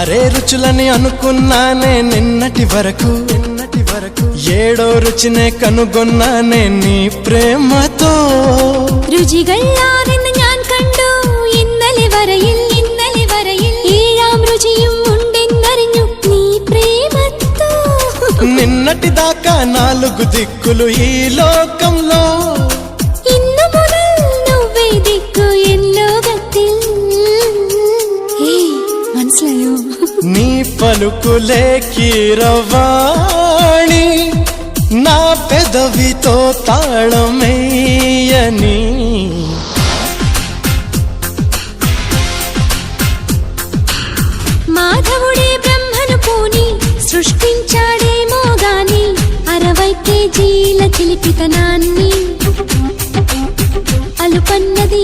ఆరే రుచులని అనుకున్నానే నిన్నటి వరకు ఏడో రుచినే కనుగొన్నానే నీ ప్రేమతో രുചികളാണെന്ന് ഞാൻ കണ്ടു ഇന്നലെ വരയിൽ ഏഴാം രുചിയും ഉണ്ടെന്നറിഞ്ഞു നീ പ്രേമത്തോ నిన్నటి దాకా నాలుగు దిక్కులు ఈ లోకంలో ഇന്നു മുതൽ నువ్వే దిక్కు ఎన్ లోകത്തിൽ മനസ്സിലായോ నీ పలుకులే కీరవాణి నా పెదవితో తాళమేయని మాధవుడే బ్రహ్మను పూని సృష్టించాడేమో గాని 60 కేజీల చిలిపితనాన్ని అలుపన్నది